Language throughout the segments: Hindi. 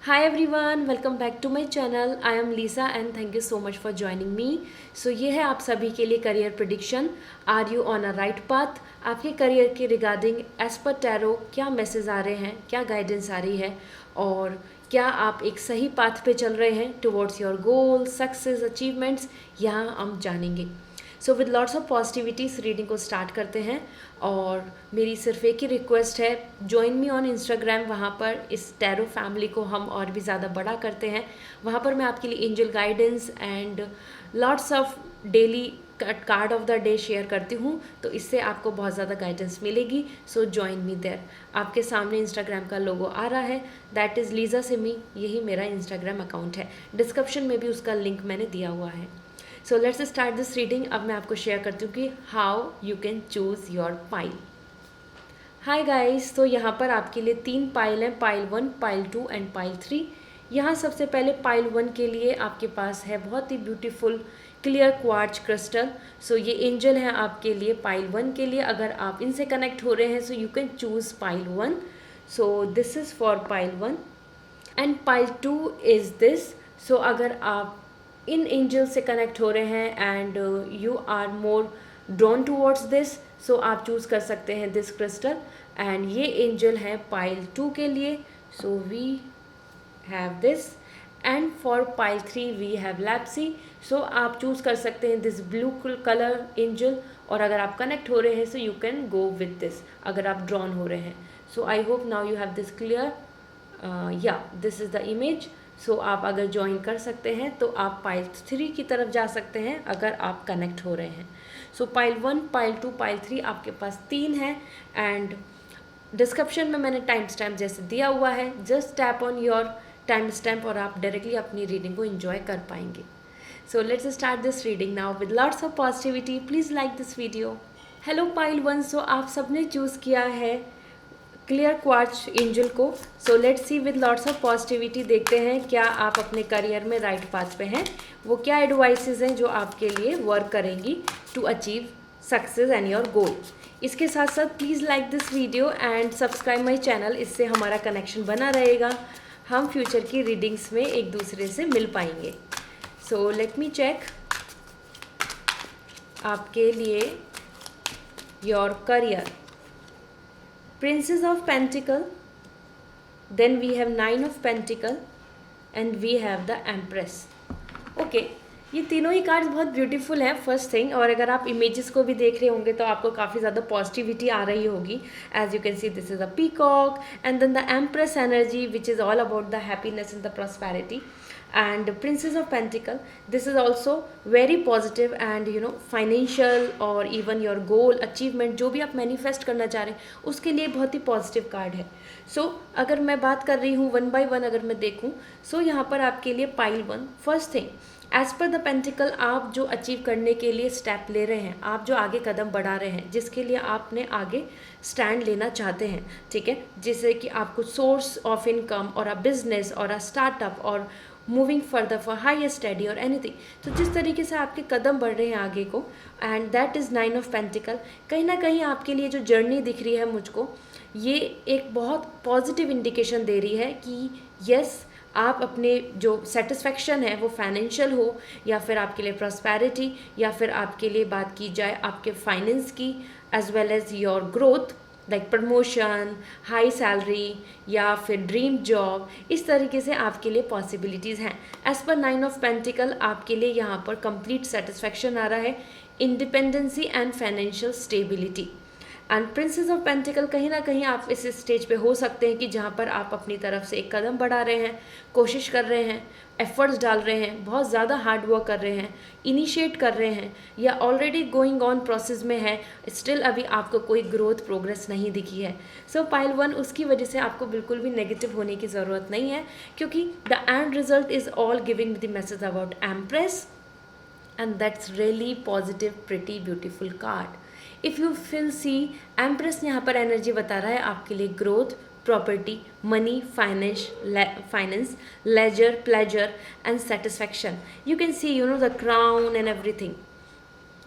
Hi everyone, welcome back to my channel. I am Lisa and thank you so much for joining me. So ये है आप सभी के लिए career prediction. Are you on a right path? आपके करियर के रिगार्डिंग एज पर टैरो क्या मैसेज आ रहे हैं, क्या गाइडेंस आ रही है और क्या आप एक सही पाथ पे चल रहे हैं towards your goal, success, achievements, यहाँ हम जानेंगे. सो विद लॉट्स ऑफ पॉजिटिविटी इस रीडिंग को स्टार्ट करते हैं. और मेरी सिर्फ एक ही रिक्वेस्ट है, ज्वाइन मी ऑन इंस्टाग्राम. वहाँ पर इस टैरो फैमिली को हम और भी ज़्यादा बड़ा करते हैं. वहाँ पर मैं आपके लिए angel guidance and lots of daily card of the day share करती हूँ, तो इससे आपको बहुत ज़्यादा गाइडेंस मिलेगी. So join me there. आपके सामने इंस्टाग्राम का लोगो आ रहा है, दैट इज़ लीजा सिमी. यही मेरा इंस्टाग्राम अकाउंट है. डिस्क्रिप्शन में भी उसका लिंक मैंने दिया हुआ है. So let's start this reading. अब मैं आपको शेयर करती हूँ कि how you can choose your pile. Hi guys, तो यहाँ पर आपके लिए 3 पाइल हैं, पाइल 1, पाइल 2 एंड पाइल 3. यहाँ सबसे पहले पाइल 1 के लिए आपके पास है बहुत ही ब्यूटीफुल क्लियर क्वार्ट्ज क्रिस्टल. सो ये एंजल हैं आपके लिए पाइल 1 के लिए. अगर आप इनसे कनेक्ट हो रहे हैं so you can choose pile 1. So this is for pile 1 and pile 2 is this. So अगर आप इन एंजल से कनेक्ट हो रहे हैं and you are more drawn towards this, so आप चूज़ कर सकते हैं दिस क्रिस्टल. एंड ये एंजल है पाइल 2 के लिए. So we have this and for pile 3 we have lapis. So आप चूज़ कर सकते हैं दिस ब्लू कलर एंजल. और अगर आप कनेक्ट हो रहे हैं so you can go with this अगर आप ड्रॉन हो रहे हैं. So I hope now you have this clear. या this is the image. So आप अगर ज्वाइन कर सकते हैं तो आप पाइल 3 की तरफ जा सकते हैं अगर आप कनेक्ट हो रहे हैं. सो पाइल 1, पाइल 2, पाइल 3 आपके पास 3 है. एंड डिस्क्रिप्शन में मैंने टाइम स्टैम्प जैसे दिया हुआ है, just tap on your time stamp और आप डायरेक्टली अपनी रीडिंग को एंजॉय कर पाएंगे. So let's start this reading now with lots of positivity. Please like this video. Hello pile 1, सो आप सबने चूज़ किया है क्लियर क्वार्ट्ज एंजल को. सो let's C with lots of positivity. देखते हैं क्या आप अपने करियर में राइट पाथ पे हैं, वो क्या एडवाइसेस हैं जो आपके लिए वर्क करेंगी to achieve success and your goal. इसके साथ साथ please like this video and subscribe my channel. इससे हमारा कनेक्शन बना रहेगा, हम फ्यूचर की रीडिंग्स में एक दूसरे से मिल पाएंगे. सो लेट मी चेक आपके लिए your career. Princess of Pentacle, then we have 9 of Pentacle and we have the Empress. Okay, ये तीनों ही कार्ड्स बहुत ब्यूटीफुल हैं फर्स्ट थिंग. और अगर आप इमेजेस को भी देख रहे होंगे तो आपको काफ़ी ज़्यादा पॉजिटिविटी आ रही होगी. As you can see this is a peacock and then the empress energy which is all about the happiness and the prosperity. and princess of pentacle, this is also very positive and financial or even your goal achievement जो भी आप manifest करना चाह रहे हैं उसके लिए बहुत ही पॉजिटिव कार्ड है. सो अगर मैं बात कर रही हूँ 1 by 1 अगर मैं देखूँ, सो यहाँ पर आपके लिए pile 1 first thing as per the pentacle. आप जो अचीव करने के लिए स्टेप ले रहे हैं, आप जो आगे कदम बढ़ा रहे हैं, जिसके लिए आपने आगे स्टैंड लेना चाहते हैं, ठीक है, जिससे कि आपको सोर्स ऑफ इनकम और अ बिजनेस और अ स्टार्टअप और moving further for higher study और एनीथिंग. तो जिस तरीके से आपके कदम बढ़ रहे हैं आगे को, and that is 9 of pentacle. कहीं ना कहीं आपके लिए जो जर्नी दिख रही है मुझको, ये एक बहुत पॉजिटिव इंडिकेशन दे रही है कि यस, आप अपने जो सेटिस्फेक्शन है वो फाइनेंशियल हो या फिर आपके लिए प्रॉस्पेरिटी या फिर आपके लिए बात की जाए आपके फाइनेंस की, as well as your growth like promotion, high salary या फिर ड्रीम जॉब, इस तरीके से आपके लिए पॉसिबिलिटीज़ हैं. एज पर 9 ऑफ पेंटिकल आपके लिए यहाँ पर कंप्लीट सेटिस्फेक्शन आ रहा है, independency and financial stability. And princess of pentacle, कहीं ना कहीं आप इस स्टेज पे हो सकते हैं कि जहाँ पर आप अपनी तरफ से एक कदम बढ़ा रहे हैं, कोशिश कर रहे हैं, एफर्ट्स डाल रहे हैं, बहुत ज़्यादा हार्ड वर्क कर रहे हैं, इनिशिएट कर रहे हैं, या ऑलरेडी गोइंग ऑन प्रोसेस में है, स्टिल अभी आपको कोई ग्रोथ प्रोग्रेस नहीं दिखी है. सो पाइल 1, उसकी वजह से आपको बिल्कुल भी नेगेटिव होने की ज़रूरत नहीं है, क्योंकि the end result is all giving the message about empress and that's really positive, pretty beautiful card. If you feel see, empress यहाँ पर एनर्जी बता रहा है आपके लिए growth, property, money, finance, leisure, pleasure and satisfaction. You can see the crown and everything.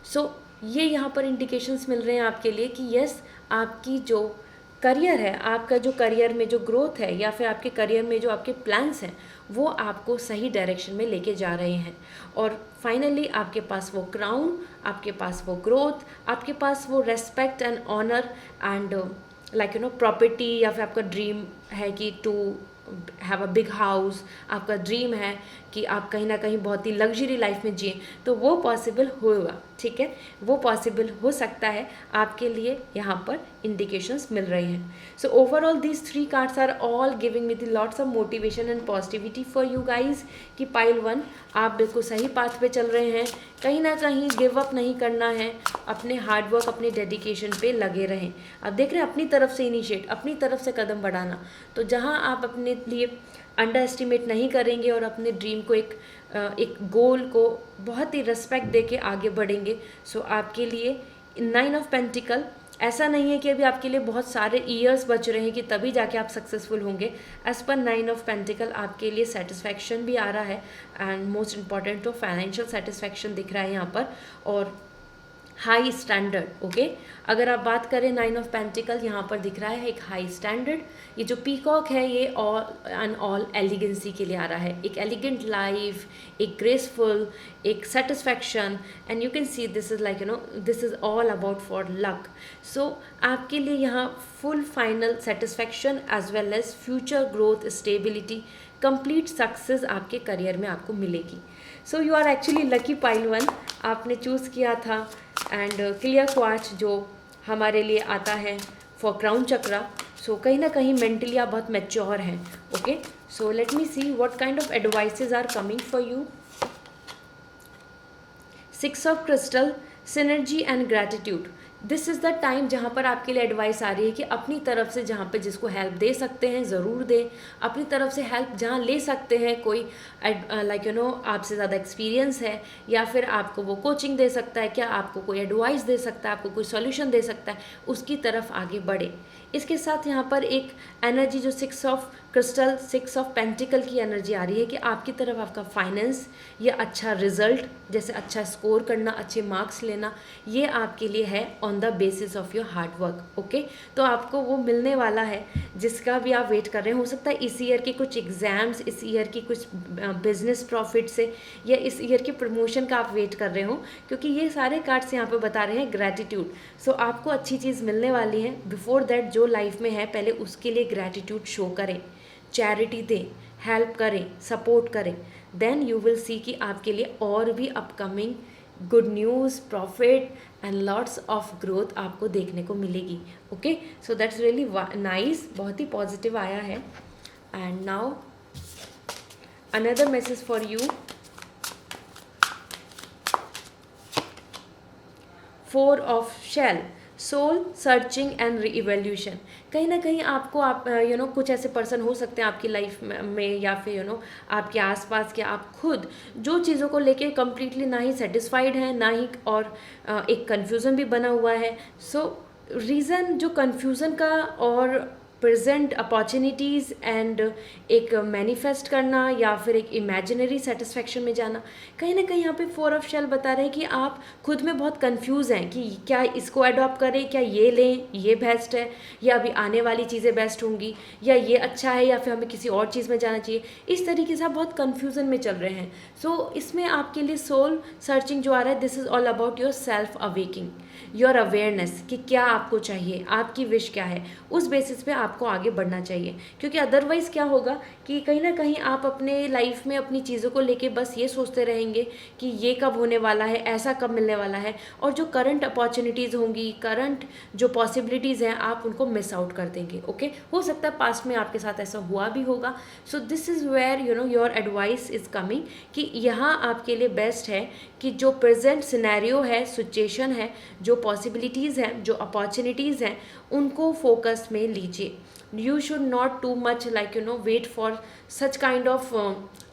So ये यहाँ पर इंडिकेशंस मिल रहे हैं आपके लिए कि यस, आपकी जो करियर है, आपका जो करियर में जो ग्रोथ है या फिर आपके करियर में जो आपके प्लान्स हैं वो आपको सही डायरेक्शन में लेके जा रहे हैं। और फाइनली आपके पास वो क्राउन, आपके पास वो ग्रोथ, आपके पास वो respect and honour and property, या फिर आपका ड्रीम है कि to have a big house, आपका ड्रीम है कि आप कहीं ना कहीं बहुत ही लग्जरी लाइफ में जिए, तो वो पॉसिबल होगा। ठीक है, वो पॉसिबल हो सकता है आपके लिए, यहाँ पर इंडिकेशंस मिल रहे हैं। So overall these 3 cards are all giving me the lots of motivation and positivity for you guys कि पाइल 1 आप बिल्कुल सही पाथ पे चल रहे हैं, कहीं ना कहीं गिव अप नहीं करना है, अपने हार्डवर्क अपने डेडिकेशन पे लगे रहें। आप देख रहे हैं अपनी तरफ से इनिशिएट, अपनी तरफ से कदम बढ़ाना, तो जहाँ आप अपने लिए अंडर एस्टिमेट नहीं करेंगे और अपने ड्रीम को एक गोल को बहुत ही रिस्पेक्ट दे के आगे बढ़ेंगे, सो आपके लिए 9 ऑफ पेंटिकल ऐसा नहीं है कि अभी आपके लिए बहुत सारे ईयर्स बच रहे हैं कि तभी जाके आप सक्सेसफुल होंगे। एज पर 9 ऑफ पेंटिकल आपके लिए सेटिस्फैक्शन भी आ रहा है एंड मोस्ट इम्पॉर्टेंट तो फाइनेंशियल सेटिस्फैक्शन दिख रहा है यहाँ पर, और हाई स्टैंडर्ड। ओके, अगर आप बात करें 9 ऑफ पेंटिकल, यहाँ पर दिख रहा है एक हाई स्टैंडर्ड। ये जो पीकॉक है ये ऑल एलिगेंसी के लिए आ रहा है, एक एलिगेंट लाइफ, एक ग्रेसफुल, एक satisfaction, and you can see this is this is all about for luck. So आपके लिए यहाँ full final satisfaction as well as future growth, stability, complete success आपके करियर में आपको मिलेगी। So you are actually lucky pile 1, आपने चूज़ किया था। एंड क्लियर क्वार्ट्ज जो हमारे लिए आता है फॉर क्राउन चक्रा, सो कहीं ना कहीं मेंटली आप बहुत मैच्योर हैं। Okay, so let me see what kind of advices are coming for you. 6 of crystal, synergy and gratitude. This is the time जहाँ पर आपके लिए एडवाइस आ रही है कि अपनी तरफ से जहाँ पे जिसको हेल्प दे सकते हैं ज़रूर दें, अपनी तरफ से हेल्प जहाँ ले सकते हैं, कोई आपसे ज़्यादा एक्सपीरियंस है या फिर आपको वो कोचिंग दे सकता है, क्या आपको कोई एडवाइस दे सकता है, आपको कोई सॉल्यूशन दे सकता है, उसकी तरफ आगे बढ़े। इसके साथ यहाँ पर एक एनर्जी जो 6 ऑफ क्रिस्टल, 6 ऑफ पेंटिकल की एनर्जी आ रही है कि आपकी तरफ आपका फाइनेंस या अच्छा रिजल्ट, जैसे अच्छा स्कोर करना, अच्छे मार्क्स लेना, ये आपके लिए है on the basis of your hard work. Okay, तो आपको वो मिलने वाला है जिसका भी आप वेट कर रहे हैं। हो सकता है इस ईयर के कुछ एग्जाम्स, इस ईयर की कुछ बिजनेस प्रॉफिट से, या इस ईयर की प्रमोशन का आप वेट कर रहे हो, क्योंकि ये सारे कार्ड्स यहाँ पे बता रहे हैं ग्रैटिट्यूड। सो आपको अच्छी चीज़ मिलने वाली है। बिफोर दैट जो लाइफ में है पहले उसके लिए ग्रैटिट्यूड शो करें, चैरिटी दें, हेल्प करें, सपोर्ट करें, देन यू विल सी कि आपके लिए और भी upcoming good news, profit and lots of growth आपको देखने को मिलेगी। Okay, so that's really nice, बहुत ही पॉजिटिव आया है। And now another message for you. 4 of shell, soul searching and reevaluation. कहीं ना कहीं आपको आप कुछ ऐसे पर्सन हो सकते हैं आपकी लाइफ में या फिर आपके आसपास के, आप खुद जो चीज़ों को लेके कम्प्लीटली ना ही सेटिस्फाइड हैं ना ही, और एक कन्फ्यूज़न भी बना हुआ है। सो रीज़न जो कन्फ्यूज़न का और प्रेजेंट अपॉर्चुनिटीज़ एंड एक मैनिफेस्ट करना या फिर एक इमेजिनरी सेटिस्फैक्शन में जाना, कहीं ना कहीं यहाँ पे 4 ऑफ शेल बता रहे हैं कि आप खुद में बहुत कंफ्यूज हैं कि क्या इसको अडॉप्ट करें, क्या ये लें, ये बेस्ट है, या अभी आने वाली चीज़ें बेस्ट होंगी, या ये अच्छा है, या फिर हमें किसी और चीज़ में जाना चाहिए। इस तरीके से आप बहुत कन्फ्यूज़न में चल रहे हैं। सो इसमें आपके लिए सोल सर्चिंग जो आ रहा है, this is all about your self awaking, your awareness कि क्या आपको चाहिए, आपकी विश क्या है, उस बेसिस पे आपको आगे बढ़ना चाहिए। क्योंकि अदरवाइज़ क्या होगा कि कहीं ना कहीं आप अपने लाइफ में अपनी चीज़ों को लेके बस ये सोचते रहेंगे कि ये कब होने वाला है, ऐसा कब मिलने वाला है, और जो करंट अपॉर्चुनिटीज़ होंगी, करंट जो पॉसिबिलिटीज़ हैं, आप उनको मिस आउट कर देंगे। ओके, हो सकता है पास्ट में आपके साथ ऐसा हुआ भी होगा। So this is where your advice is coming कि यहाँ आपके लिए बेस्ट है कि जो प्रेजेंट सिनेरियो है, सिचुएशन है, जो पॉसिबिलिटीज़ हैं, जो अपॉर्चुनिटीज़ हैं, उनको फोकस में लीजिए। You should not too much wait for such kind of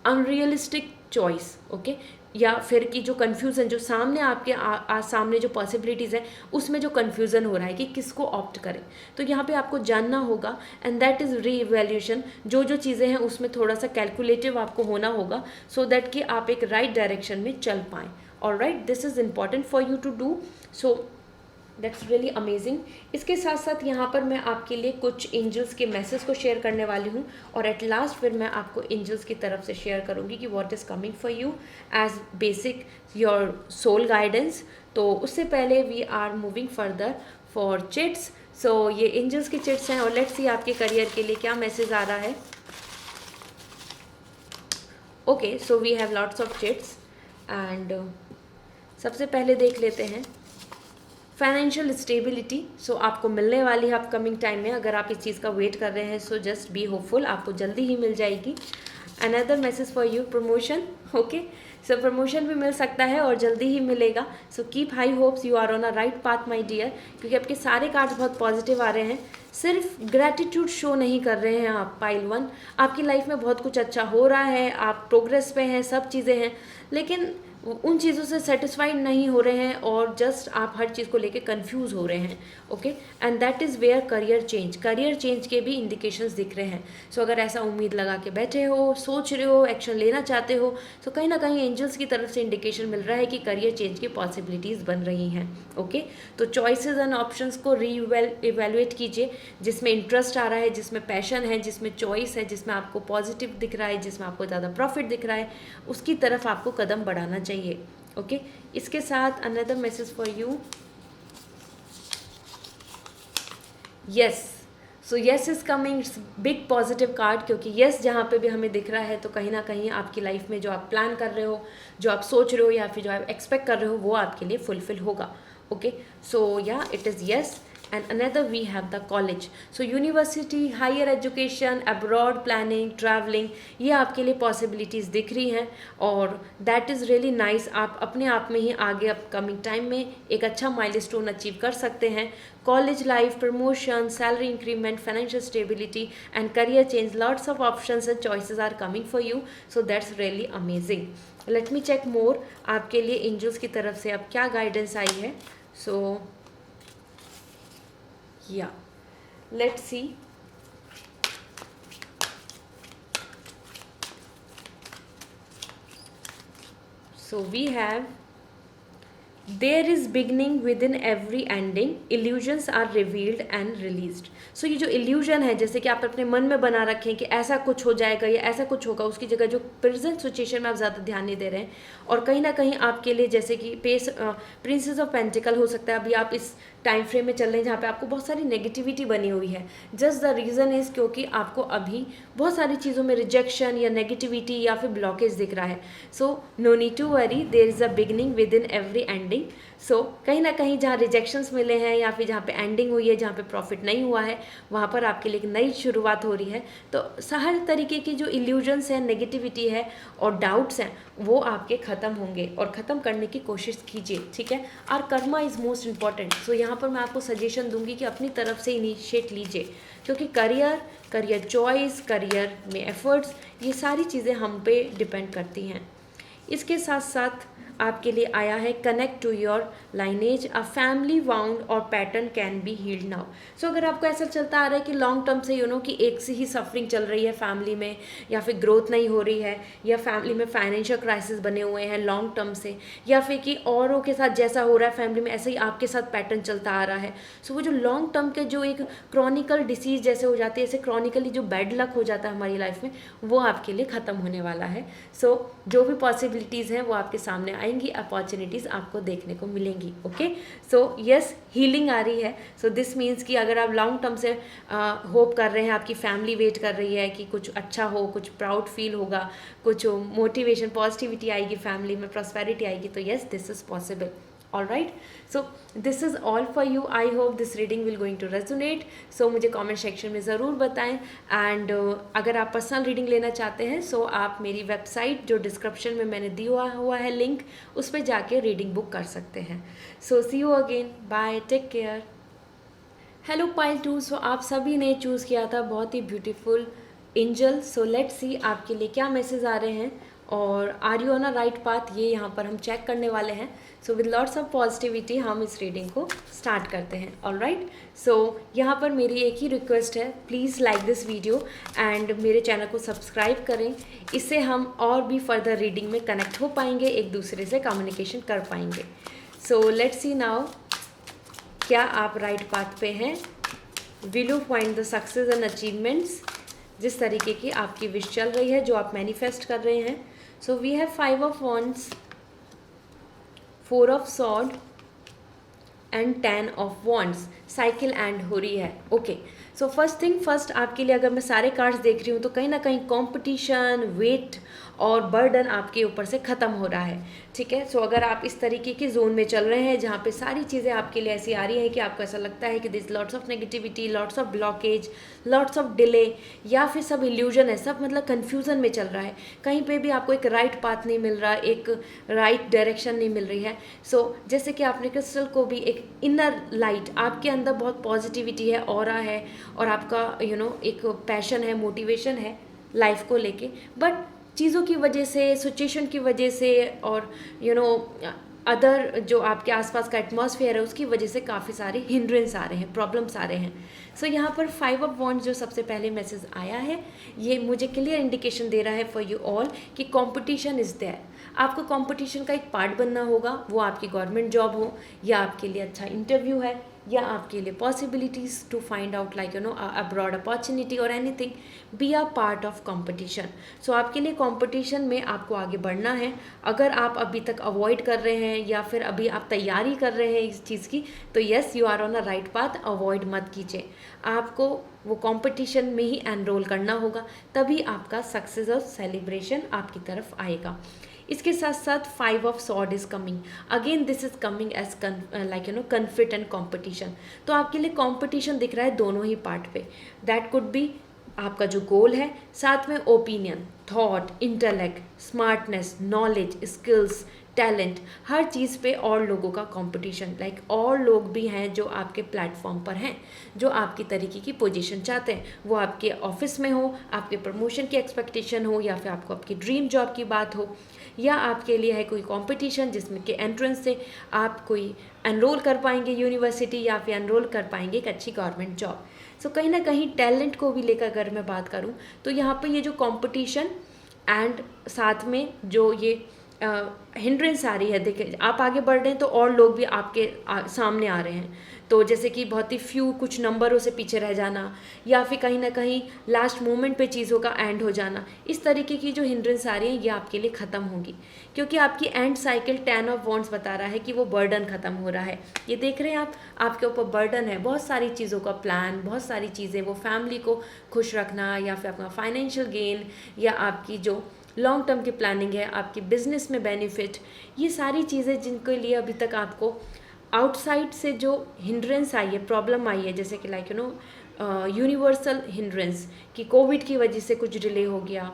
unrealistic choice. Okay, या फिर कि जो कन्फ्यूज़न जो सामने आपके सामने जो पॉसिबिलिटीज़ है उसमें जो कन्फ्यूज़न हो रहा है कि किसको ऑप्ट करें, तो यहाँ पे आपको जानना होगा। एंड दैट इज़ रीइवैल्यूएशन, जो जो चीज़ें हैं उसमें थोड़ा सा कैलकुलेटिव आपको होना होगा, सो दैट कि आप एक राइट डायरेक्शन में चल पाएँ। Alright, this is important for you to do. So that's really amazing. इसके साथ साथ यहाँ पर मैं आपके लिए कुछ एंजल्स के मैसेज को शेयर करने वाली हूँ, और एट लास्ट फिर मैं आपको एंजल्स की तरफ से शेयर करूँगी कि what is coming for you as basic your soul guidance. तो उससे पहले we are moving further for chits. So ये एंजल्स की चिट्स हैं, और लेट्स सी आपके करियर के लिए क्या मैसेज आ रहा है। Okay, so we have lots of chits and सबसे पहले देख लेते हैं फाइनेंशियल स्टेबिलिटी। सो आपको मिलने वाली है अपकमिंग टाइम में। अगर आप इस चीज़ का वेट कर रहे हैं सो जस्ट बी होपफुल, आपको जल्दी ही मिल जाएगी। Another message for you, promotion. Okay, so promotion भी मिल सकता है और जल्दी ही मिलेगा। So keep high hopes, you are on a right path my dear, क्योंकि आपके सारे कार्ड्स बहुत पॉजिटिव आ रहे हैं। सिर्फ ग्रैटिट्यूड शो नहीं कर रहे हैं आप पाइल 1, आपकी लाइफ में बहुत कुछ अच्छा हो रहा है, आप प्रोग्रेस पे हैं, सब चीज़ें हैं, लेकिन उन चीज़ों से सेटिस्फाइड नहीं हो रहे हैं और जस्ट आप हर चीज़ को लेके कंफ्यूज हो रहे हैं। Okay, and that is where career change के भी इंडिकेशंस दिख रहे हैं। सो अगर ऐसा उम्मीद लगा के बैठे हो, सोच रहे हो, एक्शन लेना चाहते हो, तो कहीं ना कहीं एंजल्स की तरफ से इंडिकेशन मिल रहा है कि करियर चेंज की पॉसिबिलिटीज़ बन रही हैं। ओके, तो चॉइसेस एंड ऑप्शंस को इवेलुएट कीजिए, जिसमें इंटरेस्ट आ रहा है, जिसमें पैशन है, जिसमें चॉइस है, जिसमें आपको पॉजिटिव दिख रहा है, जिसमें आपको ज़्यादा प्रॉफिट दिख रहा है, उसकी तरफ आपको कदम बढ़ाना चाहिए। ओके, इसके साथ another message for you, yes. So yes is coming, big positive card, क्योंकि यस जहाँ पे भी हमें दिख रहा है तो कहीं ना कहीं आपकी लाइफ में जो आप प्लान कर रहे हो, जो आप सोच रहे हो या फिर जो आप एक्सपेक्ट कर रहे हो, वो आपके लिए फुलफिल होगा। ओके, सो या it is yes. And another we have the college, so university, higher education, abroad planning, traveling, ये आपके लिए possibilities दिख रही हैं, और that is really nice। आप अपने आप में ही आगे अपकमिंग टाइम में एक अच्छा माइलस्टोन अचीव कर सकते हैं। College life, promotion, salary increment, financial stability and career change, lots of options and choices are coming for you, so that's really amazing. Let me check more, आपके लिए एंजल्स की तरफ से अब क्या गाइडेंस आई है। सो yeah, let's see। So we have, there is beginning within every ending, illusions are revealed and released। सो ये जो इल्यूजन है, जैसे कि आप अपने मन में बना रखें कि ऐसा कुछ हो जाएगा या ऐसा कुछ होगा, उसकी जगह जो प्रेजेंट सिचुएशन में आप ज़्यादा ध्यान नहीं दे रहे हैं, और कहीं ना कहीं आपके लिए जैसे कि प्रिंसेस ऑफ पेंटिकल हो सकता है, अभी आप इस टाइम फ्रेम में चल रहे हैं जहाँ पे आपको बहुत सारी नेगेटिविटी बनी हुई है। जस्ट द रीज़न इज़ क्योंकि आपको अभी बहुत सारी चीज़ों में रिजेक्शन या नेगेटिविटी या फिर ब्लॉकेज दिख रहा है। So no need to worry, there is a beginning within every ending. So कहीं ना कहीं जहाँ रिजेक्शंस मिले हैं या फिर जहाँ पे एंडिंग हुई है, जहाँ पे प्रॉफिट नहीं हुआ है, वहाँ पर आपके लिए एक नई शुरुआत हो रही है। तो हर तरीके की जो इल्यूजन्स हैं, नेगेटिविटी है और डाउट्स हैं, वो आपके ख़त्म होंगे, और ख़त्म करने की कोशिश कीजिए, ठीक है। Our karma is most important. So यहाँ पर मैं आपको सजेशन दूंगी कि अपनी तरफ से इनिशिएट लीजिए, क्योंकि करियर चॉइस, करियर में एफर्ट्स, ये सारी चीज़ें हम पे डिपेंड करती हैं। इसके साथ साथ आपके लिए आया है connect to your lineage, a family wound और pattern can be healed now. So अगर आपको ऐसा चलता आ रहा है कि लॉन्ग टर्म से कि एक से ही सफरिंग चल रही है फैमिली में, या फिर ग्रोथ नहीं हो रही है, या फैमिली में फाइनेंशियल क्राइसिस बने हुए हैं लॉन्ग टर्म से, या फिर कि औरों के साथ जैसा हो रहा है फैमिली में ऐसे ही आपके साथ पैटर्न चलता आ रहा है। सो वो जो लॉन्ग टर्म के जो एक क्रॉनिकल डिसीज जैसे हो जाती है, ऐसे क्रॉनिकली जो बैड लक हो जाता है हमारी लाइफ में, वो आपके लिए ख़त्म होने वाला है। सो जो भी पॉसिबिलिटीज़ हैं वो आपके सामने आएंगी, अपॉर्चुनिटीज़ आपको देखने को मिलेंगी। ओके, सो यस, हीलिंग आ रही है। सो दिस मीन्स कि अगर आप लॉन्ग टर्म से होप कर रहे हैं, आपकी फैमिली वेट कर रही है कि कुछ अच्छा हो, कुछ प्राउड फील होगा, कुछ मोटिवेशन, पॉजिटिविटी आएगी फैमिली में, प्रॉस्पेरिटी आएगी, तो yes, this is possible. All right, so this is all for you. I hope this reading will going to resonate. So मुझे कमेंट सेक्शन में ज़रूर बताएं, एंड अगर आप पर्सनल रीडिंग लेना चाहते हैं सो आप मेरी वेबसाइट जो डिस्क्रिप्शन में मैंने दिया हुआ है लिंक, उस पर जाके रीडिंग बुक कर सकते हैं। So see you again, bye, take care. Hello pile 2, so आप सभी ने चूज़ किया था बहुत ही beautiful angel. So let's see आपके लिए क्या मैसेज आ रहे हैं, और are you on a right path, ये यहाँ पर हम चेक करने वाले हैं। So with lots of positivity हम इस रीडिंग को स्टार्ट करते हैं। ऑल राइट, सो यहाँ पर मेरी एक ही रिक्वेस्ट है, please like this video and मेरे चैनल को सब्सक्राइब करें। इससे हम और भी फर्दर रीडिंग में कनेक्ट हो पाएंगे, एक दूसरे से कम्युनिकेशन कर पाएंगे। सो लेट्स सी नाउ क्या आप राइट पाथ पे हैं? Will you find the success and achievements? जिस तरीके की आपकी विश चल रही है, जो आप मैनिफेस्ट कर रहे हैं. So we have 5 of wands, 4 of sword and 10 of wands. Cycle end हो रही है. Okay, so first thing first, आपके लिए अगर मैं सारे कार्ड्स देख रही हूँ तो कहीं ना कहीं कंपटीशन, वेट और बर्डन आपके ऊपर से ख़त्म हो रहा है. ठीक है, सो अगर आप इस तरीके के जोन में चल रहे हैं जहाँ पे सारी चीज़ें आपके लिए ऐसी आ रही हैं कि आपको ऐसा लगता है कि this lots of negativity, lots of blockage, lots of delay, या फिर सब इल्यूजन है, सब मतलब कन्फ्यूज़न में चल रहा है, कहीं पे भी आपको एक राइट पाथ नहीं मिल रहा, एक राइट डायरेक्शन नहीं मिल रही है. सो जैसे कि आपने क्रिस्टल को भी एक इनर लाइट, आपके अंदर बहुत पॉजिटिविटी है, ऑरा है, और आपका एक पैशन है, मोटिवेशन है लाइफ को लेके, बट चीज़ों की वजह से, सिचुएशन की वजह से, और अदर जो आपके आसपास का एटमॉस्फेयर है उसकी वजह से काफ़ी सारे हिंड्रेंस आ रहे हैं, प्रॉब्लम्स आ रहे हैं. सो यहाँ पर 5 ऑफ वॉन्ड्स जो सबसे पहले मैसेज आया है, ये मुझे क्लियर इंडिकेशन दे रहा है फॉर यू ऑल कि कंपटीशन इज़ देयर. आपको कंपटीशन का एक पार्ट बनना होगा, वो आपकी गवर्नमेंट जॉब हो, या आपके लिए अच्छा इंटरव्यू है, या आपके लिए possibilities to find out like abroad opportunity और anything. Be a part of competition. So आपके लिए कंपटीशन में आपको आगे बढ़ना है. अगर आप अभी तक अवॉइड कर रहे हैं या फिर अभी आप तैयारी कर रहे हैं इस चीज़ की, तो yes, you are on a right path. Avoid मत कीजिए, आपको वो कंपटीशन में ही एनरोल करना होगा, तभी आपका सक्सेस और सेलिब्रेशन आपकी तरफ आएगा. इसके साथ साथ 5 of sword is coming again. This is coming as like conflict and competition. तो आपके लिए कंपटीशन दिख रहा है दोनों ही पार्ट पे. दैट कुड बी आपका जो गोल है, साथ में opinion, thought, intellect, smartness, knowledge, skills, talent, हर चीज़ पे और लोगों का कंपटीशन. लाइक और लोग भी हैं जो आपके प्लेटफॉर्म पर हैं, जो आपकी तरीके की पोजीशन चाहते हैं. वो आपके ऑफिस में हो, आपके प्रमोशन की एक्सपेक्टेशन हो, या फिर आपको आपकी ड्रीम जॉब की बात हो, या आपके लिए है कोई कंपटीशन जिसमें के एंट्रेंस से आप कोई एनरोल कर पाएंगे यूनिवर्सिटी, या फिर एनरोल कर पाएंगे एक अच्छी गवर्नमेंट जॉब. सो कहीं ना कहीं टैलेंट को भी लेकर अगर मैं बात करूं तो यहाँ पर ये जो कंपटीशन एंड साथ में जो ये हिंड्रेंस आ रही है, देखिए आप आगे बढ़ रहे हैं तो और लोग भी आपके सामने आ रहे हैं. तो जैसे कि बहुत ही फ्यू कुछ नंबरों से पीछे रह जाना, या फिर कहीं ना कहीं लास्ट मोमेंट पे चीज़ों का एंड हो जाना, इस तरीके की जो हिंड्रेंस आ रही है ये आपके लिए ख़त्म होगी, क्योंकि आपकी एंड साइकिल 10 ऑफ वॉन्ड्स बता रहा है कि वो बर्डन ख़त्म हो रहा है. ये देख रहे हैं आप, आपके ऊपर बर्डन है, बहुत सारी चीज़ों का प्लान, बहुत सारी चीज़ें, वो फैमिली को खुश रखना, या फिर अपना फाइनेंशियल गेन, या आपकी जो लॉन्ग टर्म की प्लानिंग है, आपकी बिजनेस में बेनिफिट, ये सारी चीज़ें जिनके लिए अभी तक आपको आउटसाइड से जो हिंड्रेंस आई है, प्रॉब्लम आई है, जैसे कि लाइक यूनिवर्सल हिंड्रेंस कि कोविड की वजह से कुछ डिले हो गया,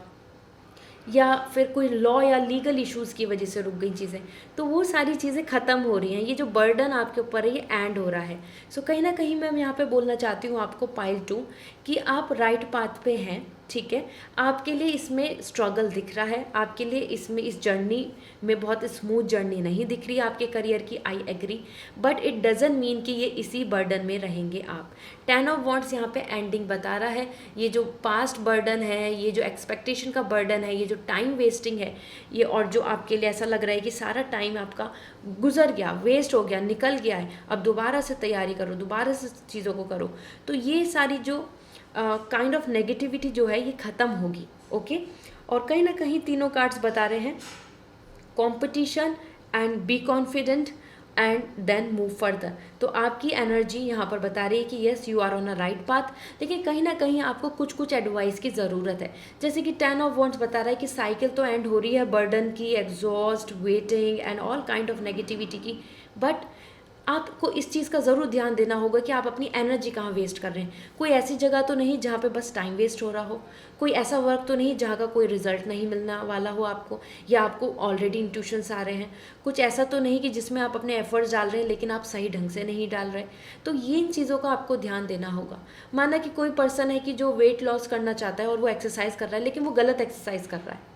या फिर कोई लॉ या लीगल इश्यूज़ की वजह से रुक गई चीज़ें, तो वो सारी चीज़ें ख़त्म हो रही हैं. ये जो बर्डन आपके ऊपर है ये एंड हो रहा है. सो कहीं ना कहीं मैं यहाँ पे बोलना चाहती हूँ आपको पाइल 2 कि आप राइट पाथ पे हैं. ठीक है, आपके लिए इसमें स्ट्रगल दिख रहा है, आपके लिए इसमें इस जर्नी में बहुत स्मूथ जर्नी नहीं दिख रही है आपके करियर की, I agree, but it doesn't mean कि ये इसी बर्डन में रहेंगे आप. 10 ऑफ वॉन्ड्स यहाँ पे एंडिंग बता रहा है. ये जो पास्ट बर्डन है, ये जो एक्सपेक्टेशन का बर्डन है, ये जो टाइम वेस्टिंग है, ये और जो आपके लिए ऐसा लग रहा है कि सारा टाइम आपका गुजर गया, वेस्ट हो गया, निकल गया है, अब दोबारा से तैयारी करो, दोबारा से चीज़ों को करो, तो ये सारी जो काइंड ऑफ नेगेटिविटी जो है ये ख़त्म होगी. ओके, और कहीं ना कहीं तीनों कार्ड्स बता रहे हैं competition and be confident and then move further. तो आपकी एनर्जी यहाँ पर बता रही है कि yes, you are on a right path, लेकिन कहीं ना कहीं आपको कुछ कुछ एडवाइस की ज़रूरत है. जैसे कि 10 ऑफ वॉन्ड्स बता रहा है कि साइकिल तो एंड हो रही है बर्डन की, exhaust, waiting and all kind of negativity की, बट आपको इस चीज़ का ज़रूर ध्यान देना होगा कि आप अपनी एनर्जी कहाँ वेस्ट कर रहे हैं. कोई ऐसी जगह तो नहीं जहाँ पे बस टाइम वेस्ट हो रहा हो, कोई ऐसा वर्क तो नहीं जहाँ का कोई रिजल्ट नहीं मिलने वाला हो आपको, या आपको ऑलरेडी इंट्यूशंस आ रहे हैं. कुछ ऐसा तो नहीं कि जिसमें आप अपने एफर्ट्स डाल रहे हैं लेकिन आप सही ढंग से नहीं डाल रहे. तो ये इन चीज़ों का आपको ध्यान देना होगा. माना कि कोई पर्सन है कि जो वेट लॉस करना चाहता है और वो एक्सरसाइज कर रहा है, लेकिन वो गलत एक्सरसाइज कर रहा है.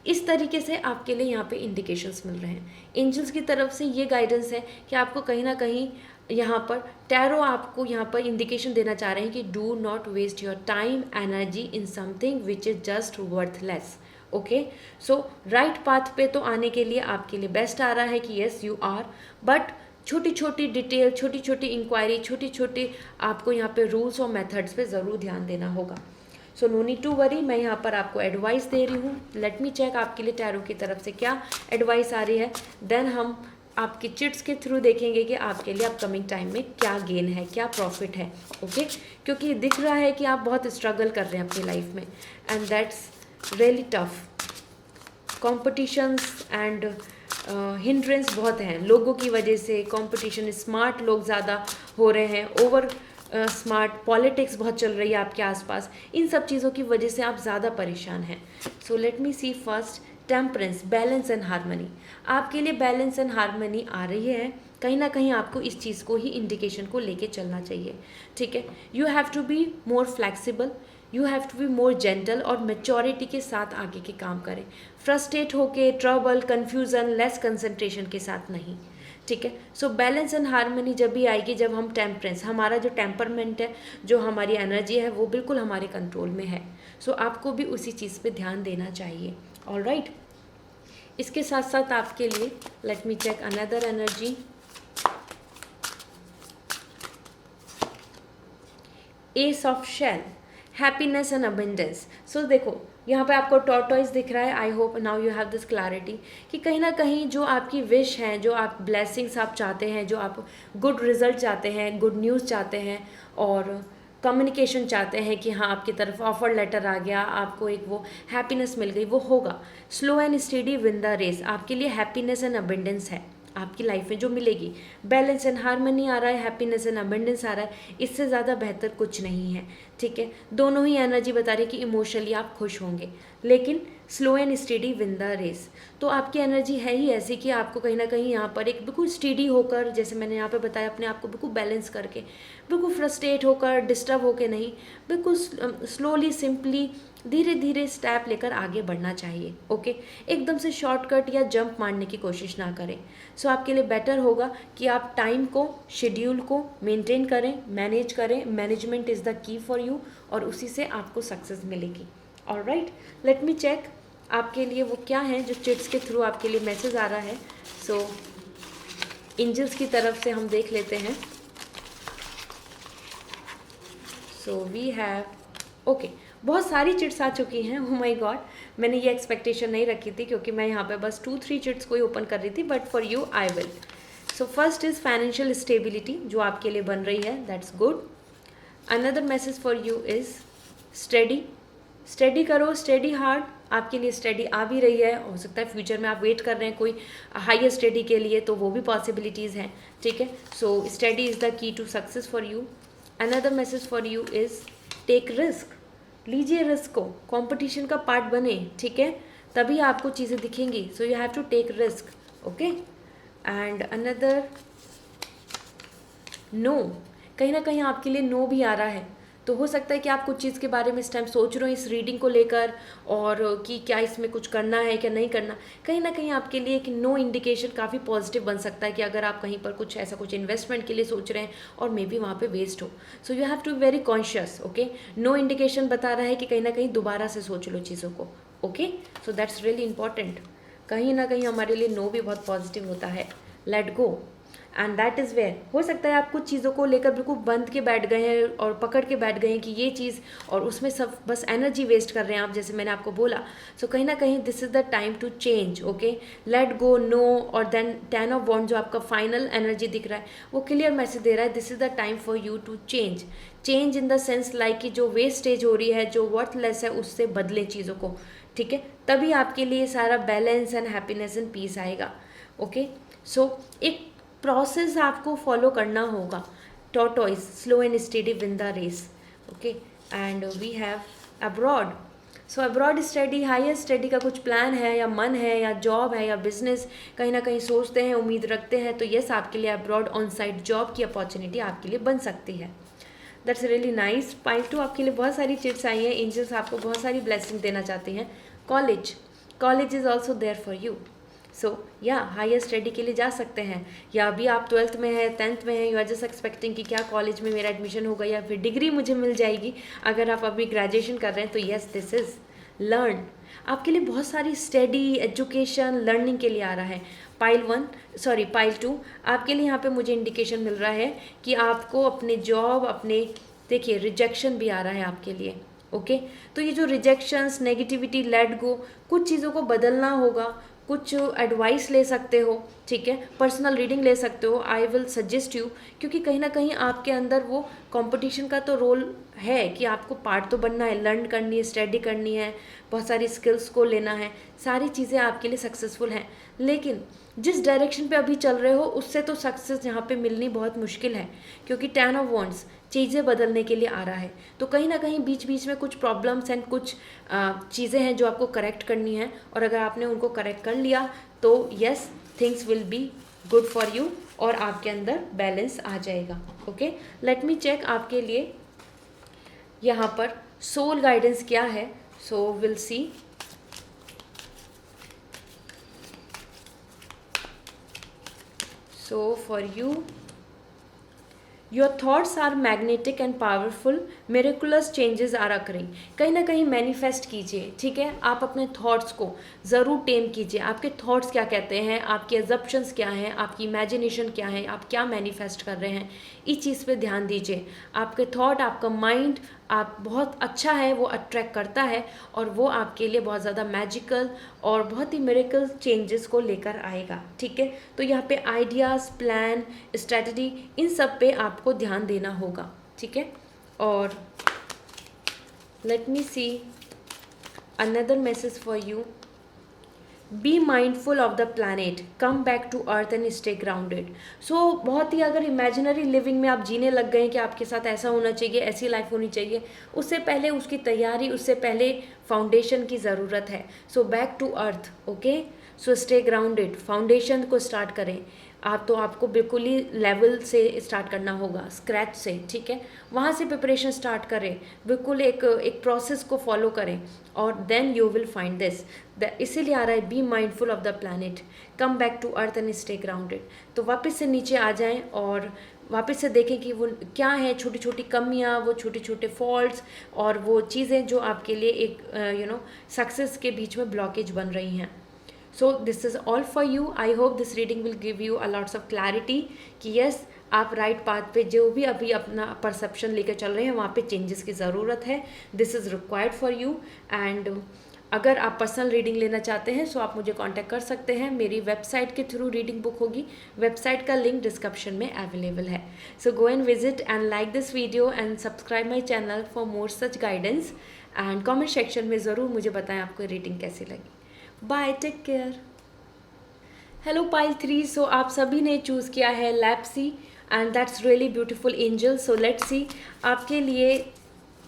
इस तरीके से आपके लिए यहाँ पे इंडिकेशंस मिल रहे हैं. एंजल्स की तरफ से ये गाइडेंस है कि आपको कहीं ना कहीं यहाँ पर टैरो आपको यहाँ पर इंडिकेशन देना चाह रहे हैं कि do not waste your time energy in something which is just worthless. Okay, so right path पे तो आने के लिए आपके लिए बेस्ट आ रहा है कि येस यू आर, बट छोटी छोटी डिटेल, छोटी छोटी इंक्वायरी, छोटी छोटी आपको यहाँ पे रूल्स और मेथड्स पे ज़रूर ध्यान देना होगा। So no need to worry, मैं यहाँ पर आपको एडवाइस दे रही हूँ। लेट मी चेक आपके लिए टैरो की तरफ से क्या एडवाइस आ रही है, देन हम आपकी चिट्स के थ्रू देखेंगे कि आपके लिए अपकमिंग टाइम में क्या गेन है, क्या प्रॉफिट है। ओके, क्योंकि दिख रहा है कि आप बहुत स्ट्रगल कर रहे हैं अपनी लाइफ में, and that's really tough. Competitions and hindrance बहुत हैं लोगों की वजह से, कंपटीशन, स्मार्ट लोग ज़्यादा हो रहे हैं, ओवर स्मार्ट पॉलिटिक्स बहुत चल रही है आपके आसपास, इन सब चीज़ों की वजह से आप ज़्यादा परेशान हैं। So let me see first temperance, balance and harmony. आपके लिए बैलेंस एंड हारमनी आ रही है, कहीं ना कहीं आपको इस चीज़ को ही इंडिकेशन को लेके चलना चाहिए। ठीक है, you have to be more flexible, you have to be more gentle और मेच्योरिटी के साथ आगे के काम करें। फ्रस्ट्रेट होके, ट्रबल, कन्फ्यूज़न, लेस कंसंट्रेशन के साथ नहीं। ठीक है, सो बैलेंस एंड हारमनी जब भी आएगी जब हम टेम्परेंस, हमारा जो टेम्परमेंट है, जो हमारी एनर्जी है, वो बिल्कुल हमारे कंट्रोल में है। सो आपको भी उसी चीज़ पे ध्यान देना चाहिए। ऑलराइट, इसके साथ साथ आपके लिए let me check another energy. Ace of shell, happiness and abundance. So देखो यहाँ पे आपको टॉर्टोइस दिख रहा है। I hope now you have this clarity कि कहीं ना कहीं जो आपकी विश है, जो आप ब्लेसिंग्स आप चाहते हैं, जो आप गुड रिजल्ट चाहते हैं, गुड न्यूज़ चाहते हैं और कम्युनिकेशन चाहते हैं कि हाँ आपकी तरफ ऑफर लेटर आ गया, आपको एक वो हैप्पीनेस मिल गई, वो होगा। Slow and steady win the race, आपके लिए हैप्पीनेस एंड अबेंडेंस है आपकी लाइफ में जो मिलेगी। बैलेंस एंड हारमनी आ रहा है, हैप्पीनेस एंड अबेंडेंस आ रहा है, इससे ज़्यादा बेहतर कुछ नहीं है। ठीक है, दोनों ही एनर्जी बता रही है कि इमोशनली आप खुश होंगे, लेकिन slow and steady win the race. तो आपकी एनर्जी है ही ऐसी कि आपको कहीं ना कहीं यहाँ पर एक बिल्कुल स्टेडी होकर, जैसे मैंने यहाँ पे बताया, अपने आप को बिल्कुल बैलेंस करके, बिल्कुल फ्रस्ट्रेट होकर, डिस्टर्ब होकर नहीं, बिल्कुल स्लोली, सिंपली, धीरे धीरे स्टेप लेकर आगे बढ़ना चाहिए। ओके, एकदम से शॉर्टकट या जंप मारने की कोशिश ना करें। सो आपके लिए बेटर होगा कि आप टाइम को, शेड्यूल को मेंटेन करें, मैनेज करें। मैनेजमेंट इज़ द की फॉर यू, और उसी से आपको सक्सेस मिलेगी। ऑलराइट, लेट मी चेक आपके लिए वो क्या है जो चिट्स के थ्रू आपके लिए मैसेज आ रहा है। सो एंजल्स की तरफ से हम देख लेते हैं। सो वी हैव ओके, बहुत सारी चिट्स आ चुकी हैं। ओह माय गॉड, मैंने ये एक्सपेक्टेशन नहीं रखी थी क्योंकि मैं यहाँ पे बस 2-3 चिट्स को ही ओपन कर रही थी, but for you I will. So first is financial stability जो आपके लिए बन रही है, that's good. Another message for you is study, study करो, स्टडी हार्ड। आपके लिए स्टडी आ भी रही है, हो सकता है फ्यूचर में आप वेट कर रहे हैं कोई हायर स्टडी के लिए, तो वो भी पॉसिबिलिटीज़ हैं। ठीक है, so study is the key to success for you. Another message for you is take risk, लीजिए रिस्क को, कंपटीशन का पार्ट बने। ठीक है, तभी आपको चीज़ें दिखेंगी। So you have to take risk. Okay, and another no, कहीं ना कहीं आपके लिए नो भी आ रहा है, तो हो सकता है कि आप कुछ चीज़ के बारे में इस टाइम सोच रहे हो इस रीडिंग को लेकर, और कि क्या इसमें कुछ करना है क्या नहीं करना। कहीं ना कहीं आपके लिए एक नो इंडिकेशन काफ़ी पॉजिटिव बन सकता है कि अगर आप कहीं पर कुछ ऐसा कुछ इन्वेस्टमेंट के लिए सोच रहे हैं और मे बी वहाँ पे वेस्ट हो। So you have to be very conscious. Okay, no indication बता रहा है कि कहीं ना कहीं दोबारा से सोच लो चीज़ों को। Okay, so that's really important. कहीं ना कहीं हमारे लिए नो भी बहुत पॉजिटिव होता है। Let go, and that is where हो सकता है आप कुछ चीज़ों को लेकर बिल्कुल बंद के बैठ गए हैं और पकड़ के बैठ गए हैं कि ये चीज़, और उसमें सब बस एनर्जी वेस्ट कर रहे हैं आप, जैसे मैंने आपको बोला। सो कहीं ना कहीं this is the time to change. Okay, let go, no, और देन 10 ऑफ वॉन्ड जो आपका फाइनल एनर्जी दिख रहा है वो क्लियर मैसेज दे रहा है, this is the time for you to change. Change in the sense like कि जो वेस्टेज हो रही है, जो वर्थलेस है, उससे बदलें चीज़ों को। ठीक है, तभी आपके लिए सारा balance and happiness and peace आएगा। ओके, सो एक प्रोसेस आपको फॉलो करना होगा। Tortoise, slow and steady win the race. Okay, and we have abroad. So abroad study, higher study का कुछ प्लान है या मन है या जॉब है या बिजनेस, कहीं ना कहीं सोचते हैं, उम्मीद रखते हैं, तो यस आपके लिए अब्रॉड ऑन साइट जॉब की अपॉर्चुनिटी आपके लिए बन सकती है। That's really nice. पाइल 2 आपके लिए बहुत सारी चिट्स आई हैं, एंजल्स आपको बहुत सारी ब्लेसिंग देना चाहते हैं। College, college is also there for you. So या हायर स्टडी के लिए जा सकते हैं, या अभी आप 12th में है, 10th में है, यू आर जस्ट एक्सपेक्टिंग कि क्या कॉलेज में मेरा एडमिशन होगा या फिर डिग्री मुझे मिल जाएगी। अगर आप अभी ग्रेजुएशन कर रहे हैं तो यस दिस इज़ लर्न। आपके लिए बहुत सारी स्टडी, एजुकेशन, लर्निंग के लिए आ रहा है। पाइल 2 आपके लिए यहाँ पे मुझे इंडिकेशन मिल रहा है कि आपको अपने जॉब, अपने देखिए रिजेक्शन भी आ रहा है आपके लिए। ओके, तो ये जो रिजेक्शंस, नेगेटिविटी, लेट गो, कुछ चीज़ों को बदलना होगा, कुछ एडवाइस ले सकते हो, ठीक है, पर्सनल रीडिंग ले सकते हो, आई विल सजेस्ट यू, क्योंकि कहीं ना कहीं आपके अंदर वो कंपटीशन का तो रोल है कि आपको पार्ट तो बनना है, लर्न करनी है, स्टडी करनी है, बहुत सारी स्किल्स को लेना है, सारी चीज़ें आपके लिए सक्सेसफुल हैं, लेकिन जिस डायरेक्शन पे अभी चल रहे हो उससे तो सक्सेस यहाँ पे मिलनी बहुत मुश्किल है, क्योंकि 10 ऑफ वॉन्ड्स चीज़ें बदलने के लिए आ रहा है। तो कहीं ना कहीं बीच बीच में कुछ प्रॉब्लम्स एंड कुछ चीज़ें हैं जो आपको करेक्ट करनी है, और अगर आपने उनको करेक्ट कर लिया तो yes, things will be good for you और आपके अंदर बैलेंस आ जाएगा। ओके, लेट मी चेक आपके लिए यहाँ पर सोल गाइडेंस क्या है। So will see. So for you, your thoughts are magnetic and powerful, miraculous changes are occurring। कहीं ना कहीं मैनिफेस्ट कीजिए, ठीक है, आप अपने थॉट्स को ज़रूर टेम कीजिए। आपके थॉट्स क्या कहते हैं, आपके एजप्शंस क्या हैं, आपकी इमेजिनेशन क्या है, आप क्या मैनिफेस्ट कर रहे हैं, इस चीज़ पे ध्यान दीजिए। आपके थॉट, आपका माइंड आप बहुत अच्छा है, वो अट्रैक्ट करता है और वो आपके लिए बहुत ज़्यादा मैजिकल और बहुत ही मिरेकल चेंजेस को लेकर आएगा, ठीक है। तो यहाँ पे आइडियाज़, प्लान, स्ट्रेटजी, इन सब पे आपको ध्यान देना होगा, ठीक है। और let me see another message for you. Be mindful of the planet, come back to earth and stay grounded. So बहुत ही अगर इमेजिनरी लिविंग में आप जीने लग गए हैं कि आपके साथ ऐसा होना चाहिए, ऐसी लाइफ होनी चाहिए, उससे पहले उसकी तैयारी, उससे पहले फाउंडेशन की ज़रूरत है। So back to earth, okay, so stay grounded, foundation को स्टार्ट करें। आप तो आपको बिल्कुल ही लेवल से स्टार्ट करना होगा, स्क्रैच से, ठीक है, वहाँ से प्रिपरेशन स्टार्ट करें, बिल्कुल एक प्रोसेस को फॉलो करें और then you will find this. इसीलिए आ रहा है be mindful of the planet, come back to earth and stay grounded. तो वापस से नीचे आ जाएं और वापस से देखें कि वो क्या है, छोटी छोटी कमियाँ, वो छोटे छोटे फॉल्ट्स और वो चीज़ें जो आपके लिए एक सक्सेस के बीच में ब्लॉकेज बन रही हैं। So this is all for you. I hope this reading will give you a lots of clarity कि yes, आप राइट पाथ पे जो भी अभी अपना परसेप्शन लेकर चल रहे हैं वहाँ पे चेंजेस की ज़रूरत है। This is required for you. And अगर आप पर्सनल रीडिंग लेना चाहते हैं सो आप मुझे कांटेक्ट कर सकते हैं, मेरी वेबसाइट के थ्रू रीडिंग बुक होगी। वेबसाइट का लिंक डिस्क्रिप्शन में अवेलेबल है। So go and visit and like this video and subscribe my channel for more such guidance. And comment section में ज़रूर मुझे बताएं आपको रीडिंग कैसी लगी। Bye, take care. Hello pile 3, so आप सभी ने चूज़ किया है lapis and that's really beautiful angel. So let's see आपके लिए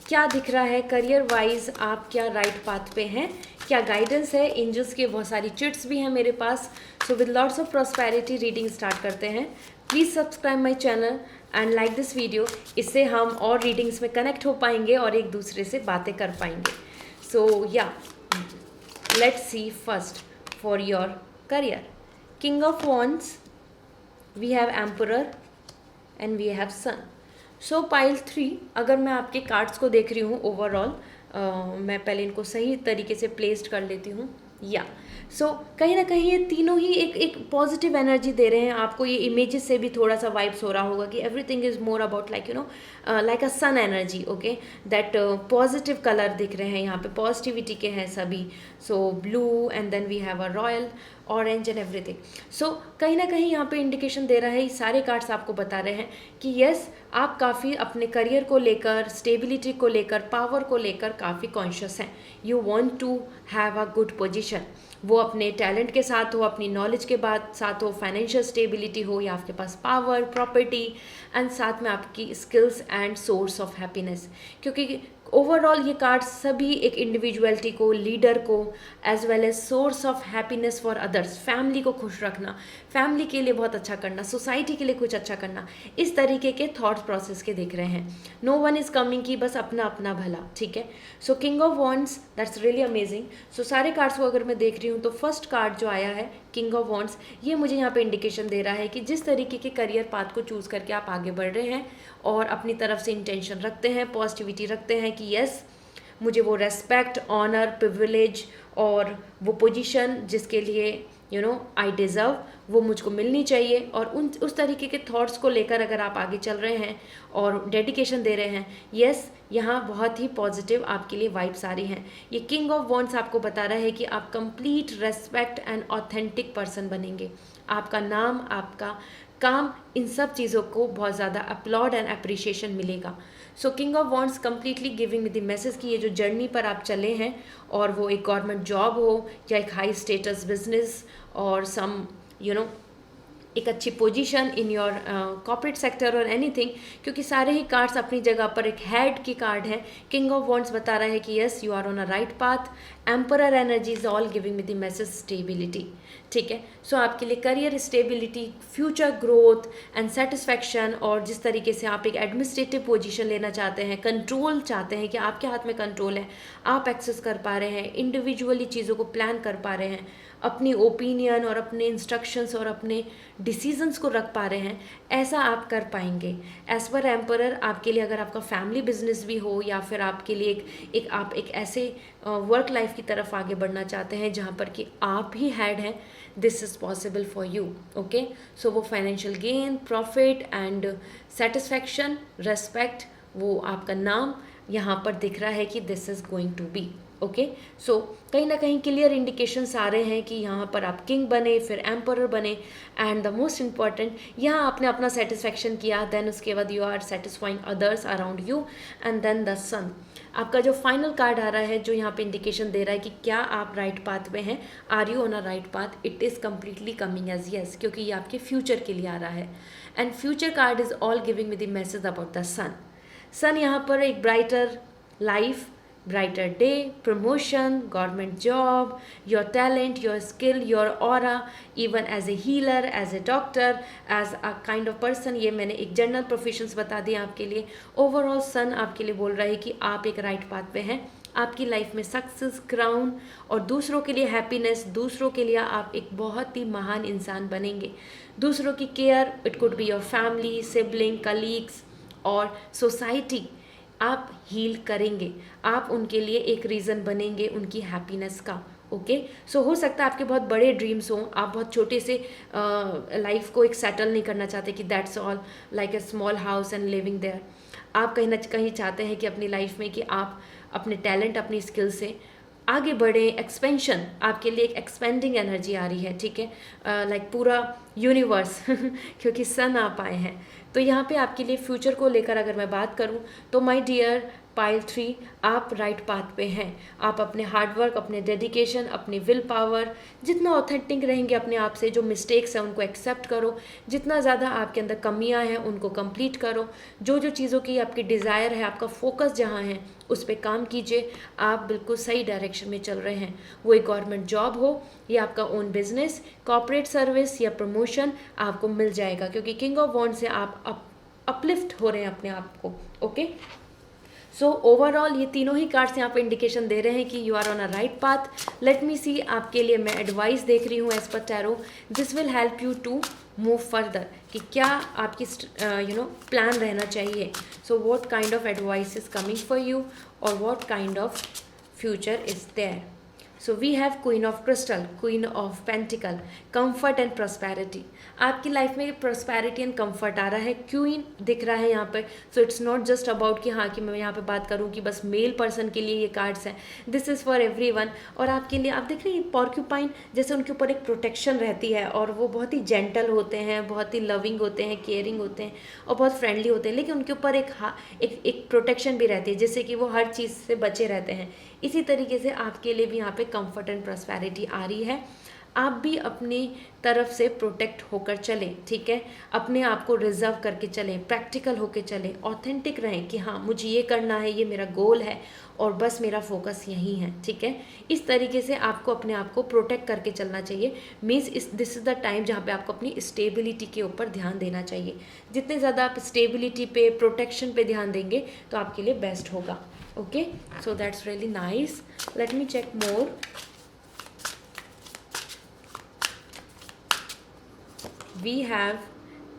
क्या दिख रहा है करियर वाइज, आप क्या राइट पाथ पे हैं, क्या गाइडेंस है। एंजल्स के बहुत सारी चिट्स भी हैं मेरे पास। So with lots of prosperity reading start करते हैं। Please subscribe my channel and like this video. इससे हम और रीडिंग्स में कनेक्ट हो पाएंगे और एक दूसरे से बातें कर पाएंगे। सो या let's see first for your career. King of Wands, we have Emperor and we have Sun. So pile 3, अगर मैं आपके कार्ड्स को देख रही हूँ ओवरऑल, मैं पहले इनको सही तरीके से प्लेस्ड कर लेती हूँ। या सो कहीं ना कहीं ये तीनों ही एक पॉजिटिव एनर्जी दे रहे हैं आपको। ये इमेजेस से भी थोड़ा सा वाइब्स हो रहा होगा कि everything is more about like like a sun energy, okay, that positive colour दिख रहे हैं यहाँ पे, पॉजिटिविटी के हैं सभी। So blue and then we have a royal orange and everything. So कहीं ना कहीं यहाँ पे इंडिकेशन दे रहा है, ये सारे कार्ड्स आपको बता रहे हैं कि यस, आप काफ़ी अपने करियर को लेकर, स्टेबिलिटी को लेकर, पावर को लेकर काफ़ी कॉन्शियस हैं। You want to have a good position, वो अपने टैलेंट के साथ हो, अपनी नॉलेज के बाद साथ हो, फाइनेंशियल स्टेबिलिटी हो, या आपके पास पावर, प्रॉपर्टी एंड साथ में आपकी skills and source of happiness. क्योंकि ओवरऑल ये कार्ड्स सभी एक इंडिविजुअलिटी को, लीडर को, as well as source of happiness for others, family को खुश रखना, फैमिली के लिए बहुत अच्छा करना, सोसाइटी के लिए कुछ अच्छा करना, इस तरीके के थॉट प्रोसेस के दिख रहे हैं। नो वन इज़ कमिंग कि बस अपना अपना भला, ठीक है। So king of wands, that's really amazing. So सारे कार्ड्स को अगर मैं देख रही हूँ तो फर्स्ट कार्ड जो आया है किंग ऑफ वॉन्ड्स, ये मुझे यहाँ पे इंडिकेशन दे रहा है कि जिस तरीके के करियर पाथ को चूज़ करके आप आगे बढ़ रहे हैं और अपनी तरफ से इंटेंशन रखते हैं, पॉजिटिविटी रखते हैं कि यस, मुझे वो रेस्पेक्ट, ऑनर, प्रिविलेज और वो पोजीशन जिसके लिए आई डिज़र्व, वो मुझको मिलनी चाहिए, और उस तरीके के थॉट्स को लेकर अगर आप आगे चल रहे हैं और डेडिकेशन दे रहे हैं, यस, यहाँ बहुत ही पॉजिटिव आपके लिए वाइब्स आ रही हैं। ये किंग ऑफ वॉन्ड्स आपको बता रहा है कि आप complete respect and authentic person बनेंगे। आपका नाम, आपका काम, इन सब चीज़ों को बहुत ज़्यादा अपलॉड एंड अप्रिशिएशन मिलेगा। So king of wands completely giving me the message कि ये जो जर्नी पर आप चले हैं, और वो एक गवर्नमेंट जॉब हो या एक हाई स्टेटस बिजनेस और सम एक अच्छी position in your corporate sector और एनीथिंग, क्योंकि सारे ही कार्ड्स अपनी जगह पर एक हेड की कार्ड है। किंग ऑफ वॉन्ड्स बता रहा है कि yes, you are on a right path. Emperor energy is all giving me the message stability. ठीक है, सो आपके लिए career stability, future growth and satisfaction, और जिस तरीके से आप एक एडमिनिस्ट्रेटिव पोजीशन लेना चाहते हैं, कंट्रोल चाहते हैं कि आपके हाथ में कंट्रोल है, आप एक्सेस कर पा रहे हैं, इंडिविजुअली चीज़ों को प्लान कर पा रहे हैं, अपनी ओपिनियन और अपने इंस्ट्रक्शंस और अपने डिसीजंस को रख पा रहे हैं, ऐसा आप कर पाएंगे। एज पर एम्परर आपके लिए, अगर आपका फैमिली बिजनेस भी हो या फिर आपके लिए आप एक ऐसे वर्क लाइफ की तरफ आगे बढ़ना चाहते हैं जहाँ पर कि आप ही हेड हैं, this is possible for you. Okay, so वो financial gain, profit and satisfaction, respect, वो आपका नाम यहाँ पर दिख रहा है कि this is going to be okay. So कहीं ना कहीं क्लियर इंडिकेशंस आ रहे हैं कि यहाँ पर आप किंग बने, फिर एम्परर बने, एंड द मोस्ट इम्पॉर्टेंट, यहाँ आपने अपना सेटिस्फैक्शन किया, देन उसके बाद you are satisfying others around you, and then the sun. आपका जो फाइनल कार्ड आ रहा है, जो यहाँ पे इंडिकेशन दे रहा है कि क्या आप राइट पाथ में हैं, are you on a right path, it is completely coming as yes, क्योंकि ये आपके फ्यूचर के लिए आ रहा है। And future card is all giving me the message about the sun. Sun यहाँ पर एक brighter life, brighter day, promotion, government job, your talent, your skill, your aura, even as a healer, as a doctor, as a kind of person, ये मैंने एक जनरल प्रोफेशंस बता दिए आपके लिए। ओवरऑल सन आपके लिए बोल रहा है कि आप एक राइट पाथ पे हैं, आपकी लाइफ में सक्सेस, क्राउन और दूसरों के लिए हैप्पीनेस, दूसरों के लिए आप एक बहुत ही महान इंसान बनेंगे। दूसरों की care, it could be your family, sibling, colleagues और सोसाइटी, आप हील करेंगे, आप उनके लिए एक रीज़न बनेंगे उनकी हैप्पीनेस का। ओके, सो हो सकता है आपके बहुत बड़े ड्रीम्स हों, आप बहुत छोटे से लाइफ को एक सेटल नहीं करना चाहते कि that's all like a small house and living there. आप कहीं ना कहीं चाहते हैं कि अपनी लाइफ में कि आप अपने टैलेंट, अपनी स्किल से आगे बढ़े, एक्सपेंशन, आपके लिए एक एक्सपेंडिंग एनर्जी आ रही है। ठीक है, लाइक पूरा यूनिवर्स क्योंकि सन आप आए हैं। तो यहाँ पे आपके लिए फ्यूचर को लेकर अगर मैं बात करूँ तो माय डियर पाइल 3, आप राइट पाथ पे हैं। आप अपने हार्डवर्क, अपने डेडिकेशन, अपनी विल पावर, जितना ऑथेंटिक रहेंगे अपने आप से, जो मिस्टेक्स हैं उनको एक्सेप्ट करो, जितना ज़्यादा आपके अंदर कमियां हैं उनको कंप्लीट करो, जो जो चीज़ों की आपकी डिज़ायर है, आपका फोकस जहाँ है उस पर काम कीजिए। आप बिल्कुल सही डायरेक्शन में चल रहे हैं। वो एक गवर्नमेंट जॉब हो या आपका ओन बिजनेस, कॉर्पोरेट सर्विस या प्रमोशन, आपको मिल जाएगा, क्योंकि किंग ऑफ वॉन्ड से आप अपलिफ्ट हो रहे हैं अपने आप को। ओके, सो ओवरऑल ये तीनों ही कार्ड्स यहाँ पे इंडिकेशन दे रहे हैं कि you are on a right path. Let me see, आपके लिए मैं एडवाइस देख रही हूँ as per tarot, this will help you to move further, कि क्या आपकी प्लान रहना चाहिए। So what kind of advice is coming for you और what kind of future is there. So we have queen of crystal, queen of pentacle, comfort and prosperity. आपकी लाइफ में प्रॉस्पेरिटी एंड कंफर्ट आ रहा है, क्वीन दिख रहा है यहाँ पर। So it's not just about कि हाँ कि मैं यहाँ पे बात करूँ कि बस मेल पर्सन के लिए ये कार्ड्स हैं, दिस इज़ फॉर एवरीवन। और आपके लिए आप देख रहे हैं पॉर्क्यूपाइन जैसे उनके ऊपर एक प्रोटेक्शन रहती है, और वो बहुत ही जेंटल होते हैं, बहुत ही लविंग होते हैं, केयरिंग होते हैं और बहुत फ्रेंडली होते हैं, लेकिन उनके ऊपर एक प्रोटेक्शन भी रहती है जिससे कि वो हर चीज़ से बचे रहते हैं। इसी तरीके से आपके लिए भी यहाँ पे कंफर्ट एंड प्रॉस्पेरिटी आ रही है। आप भी अपनी तरफ से प्रोटेक्ट होकर चलें, ठीक है, अपने आप को रिजर्व करके चलें, प्रैक्टिकल होकर चलें, ऑथेंटिक रहें कि हाँ मुझे ये करना है, ये मेरा गोल है और बस मेरा फोकस यही है। ठीक है, इस तरीके से आपको अपने आप को प्रोटेक्ट करके चलना चाहिए। Means this is the time जहाँ पे आपको अपनी स्टेबिलिटी के ऊपर ध्यान देना चाहिए। जितने ज़्यादा आप स्टेबिलिटी पे, प्रोटेक्शन पे ध्यान देंगे तो आपके लिए बेस्ट होगा। Okay, so that's really nice. Let me check more. We have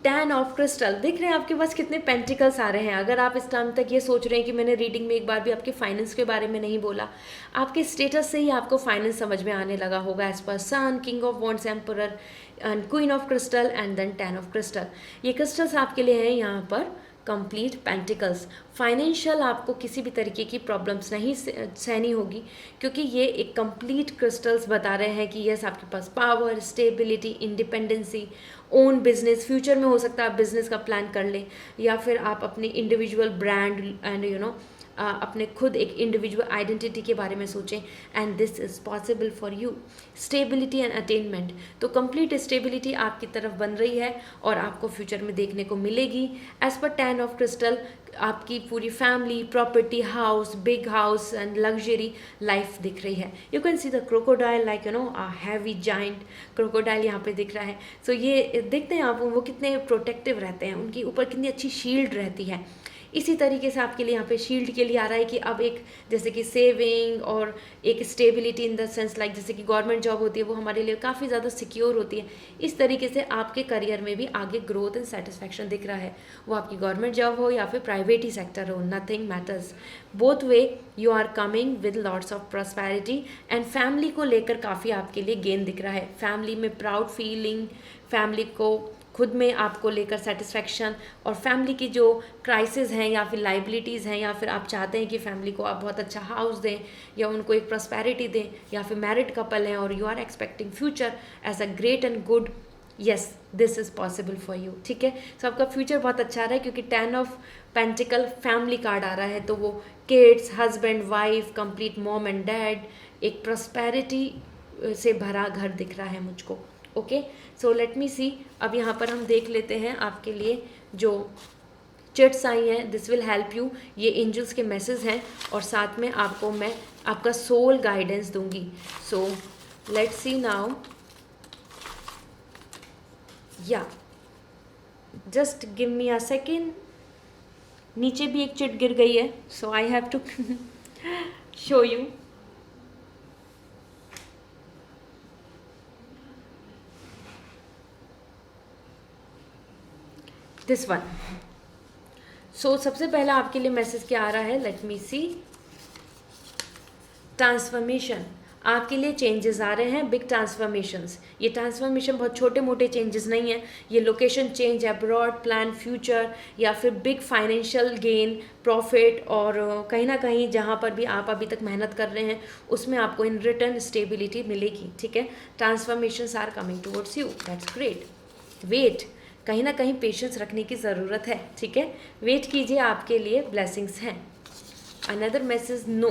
10 of crystal. देख रहे हैं आपके पास कितने पेंटिकल्स आ रहे हैं। अगर आप इस टाइम तक ये सोच रहे हैं कि मैंने रीडिंग में एक बार भी आपके फाइनेंस के बारे में नहीं बोला, आपके स्टेटस से ही आपको फाइनेंस समझ में आने लगा होगा। As per sun, king of wands, emperor, and queen of crystal and then 10 of crystal. ये क्रिस्टल्स आपके लिए हैं यहाँ पर कंप्लीट पेंटिकल्स। फाइनेंशियल आपको किसी भी तरीके की प्रॉब्लम्स नहीं सहनी होगी, क्योंकि ये एक कंप्लीट क्रिस्टल्स बता रहे हैं कि यस आपके पास power, stability, independency, own business, future में हो सकता है आप बिजनेस का प्लान कर लें, या फिर आप अपनी इंडिविजुअल ब्रांड एंड अपने खुद एक इंडिविजुअल आइडेंटिटी के बारे में सोचें, and this is possible for you. Stability and attainment, तो कंप्लीट स्टेबिलिटी आपकी तरफ बन रही है और आपको फ्यूचर में देखने को मिलेगी। एज पर 10 ऑफ क्रिस्टल, आपकी पूरी family, property, house, big house and luxury life दिख रही है। You can see the crocodile like a heavy giant crocodile यहाँ पे दिख रहा है। सो ये देखते हैं आप वो कितने प्रोटेक्टिव रहते हैं, उनकी ऊपर कितनी अच्छी शील्ड रहती है। इसी तरीके से आपके लिए यहाँ पे शील्ड के लिए आ रहा है कि अब एक जैसे कि सेविंग और एक stability in the sense like जैसे कि गवर्नमेंट जॉब होती है वो हमारे लिए काफ़ी ज़्यादा सिक्योर होती है। इस तरीके से आपके करियर में भी आगे ग्रोथ एंड सेटिस्फैक्शन दिख रहा है, वो आपकी गवर्नमेंट जॉब हो या फिर प्राइवेट ही सेक्टर हो, nothing matters. Both way you are coming with lots of prosperity and family को लेकर काफ़ी आपके लिए गेन दिख रहा है। फैमिली में प्राउड फीलिंग, फैमिली को खुद में आपको लेकर सेटिस्फैक्शन, और फैमिली की जो क्राइसिस हैं या फिर लाइबिलिटीज़ हैं, या फिर आप चाहते हैं कि फैमिली को आप बहुत अच्छा हाउस दें या उनको एक प्रॉस्पेरिटी दें, या फिर मैरिड कपल हैं और you are expecting future as a great and good, yes this is possible for you. ठीक है, सो आपका फ्यूचर बहुत अच्छा आ रहा है क्योंकि 10 ऑफ पेंटिकल फैमिली कार्ड आ रहा है, तो वो kids, husband, wife, complete mom and dad, एक प्रॉस्पेरिटी से भरा घर दिख रहा है मुझको। ओके, सो लेट मी सी, अब यहाँ पर हम देख लेते हैं आपके लिए जो चिट्स आई हैं, दिस विल हेल्प यू। ये एंजल्स के मैसेज हैं और साथ में आपको मैं आपका सोल गाइडेंस दूंगी। So let's see now, yeah just give me a second. नीचे भी एक चिट गिर गई है, so I have to show you. This one. सो सबसे पहला आपके लिए मैसेज क्या आ रहा है, लेट मी सी। ट्रांसफॉर्मेशन, आपके लिए चेंजेस आ रहे हैं, बिग ट्रांसफॉर्मेशंस। ये ट्रांसफॉर्मेशन बहुत छोटे मोटे चेंजेस नहीं हैं, ये location change, abroad, plan future, या फिर बिग फाइनेंशियल गेन, प्रॉफिट, और कहीं ना कहीं जहाँ पर भी आप अभी तक मेहनत कर रहे हैं उसमें आपको इन रिटर्न स्टेबिलिटी मिलेगी। ठीक है, transformations are coming towards you, that's great. Wait, कहीं ना कहीं पेशेंस रखने की ज़रूरत है। ठीक है, वेट कीजिए, आपके लिए ब्लेसिंग्स हैं। Another message, no,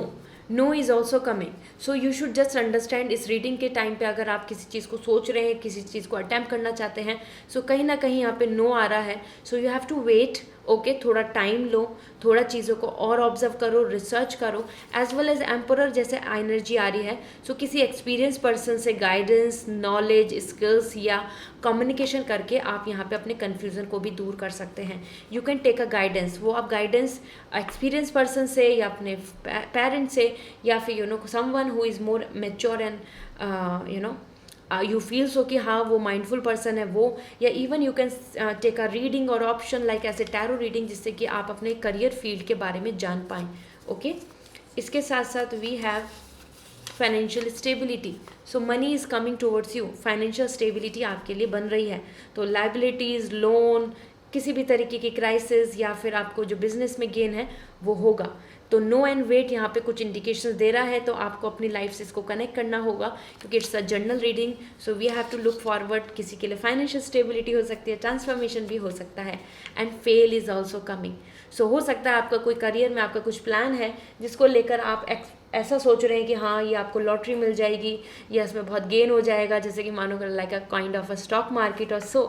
no is also coming. So you should just understand, इस रीडिंग के टाइम पे अगर आप किसी चीज़ को सोच रहे हैं, किसी चीज़ को अटैम्प्ट करना चाहते हैं, सो कहीं ना कहीं यहाँ पे नो आ रहा है। So you have to wait, okay, थोड़ा टाइम लो, थोड़ा चीज़ों को और ऑब्जर्व करो, रिसर्च करो, एज वेल एज एम्परर जैसे एनर्जी आ रही है। सो किसी एक्सपीरियंस पर्सन से गाइडेंस, नॉलेज, स्किल्स या कम्युनिकेशन करके आप यहाँ पे अपने कन्फ्यूज़न को भी दूर कर सकते हैं। You can take a guidance, वो आप गाइडेंस एक्सपीरियंस पर्सन से या अपने पेरेंट्स से, या फिर someone who is more mature and you feel so कि हाँ वो माइंडफुल पर्सन है वो, या even you can take a reading और ऑप्शन लाइक ऐसे टैरो रीडिंग, जिससे कि आप अपने करियर फील्ड के बारे में जान पाएँ। ओके, इसके साथ साथ we have financial stability. So money is coming towards you, financial stability आपके लिए बन रही है। तो लाइबिलिटीज़, लोन, किसी भी तरीके की क्राइसिस, या फिर आपको जो बिजनेस में गेन है वो होगा। तो नो एंड वेट यहाँ पे कुछ इंडिकेशंस दे रहा है, तो आपको अपनी लाइफ से इसको कनेक्ट करना होगा क्योंकि it's a general reading. So we have to look forward, किसी के लिए फाइनेंशियल स्टेबिलिटी हो सकती है, ट्रांसफॉर्मेशन भी हो सकता है, and fail is also coming. So हो सकता है आपका कोई करियर में आपका कुछ प्लान है जिसको लेकर आप ऐसा सोच रहे हैं कि हाँ ये आपको लॉटरी मिल जाएगी या इसमें बहुत गेन हो जाएगा, जैसे कि मानो like a kind of a stock market और सो